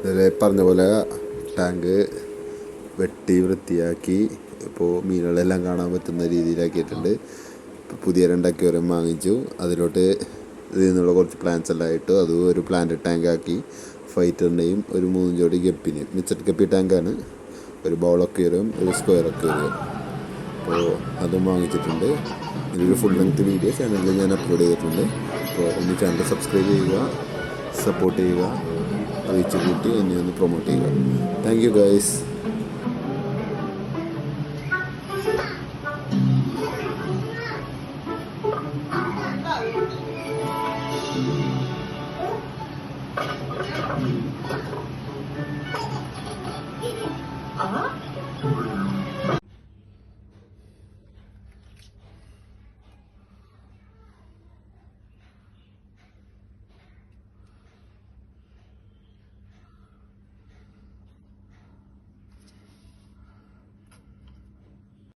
ഇതിൽ പറഞ്ഞ പോലെ ടാങ്ക് വെട്ടി വൃത്തിയാക്കി ഇപ്പോൾ മീനുകളെല്ലാം കാണാൻ പറ്റുന്ന രീതിയിലാക്കിയിട്ടുണ്ട്. പുതിയ 2 അക്വേറിയം വാങ്ങിച്ചു. അതിലോട്ട് ഇതിൽ നിന്നുള്ള കുറച്ച് പ്ലാന്റ്സ് എല്ലാം ഇട്ടു. അതും ഒരു പ്ലാന്റ് ടാങ്കാക്കി. ഫൈറ്ററിൻ്റെയും ഒരു 3 ജോഡി ഗപ്പിനെയും മിക്സഡ് ഗപ്പി ടാങ്കാണ്. ഒരു ബൗൾ അക്വേറിയം, ഒരു സ്ക്വയർ അക്വേറിയം. അപ്പോൾ അതും വാങ്ങിച്ചിട്ടുണ്ട്. ഇതിലൊരു ഫുൾ ലെങ്ത് വീഡിയോ ചാനലിൽ ഞാൻ അപ്ലോഡ് ചെയ്തിട്ടുണ്ട്. അപ്പോൾ ഒന്ന് ചാനൽ സബ്സ്ക്രൈബ് ചെയ്യുക, സപ്പോർട്ട് ചെയ്യുക, റീച്ച് കൂട്ടി എന്നെ ഒന്ന് പ്രൊമോട്ട് ചെയ്യുക. Thank you guys.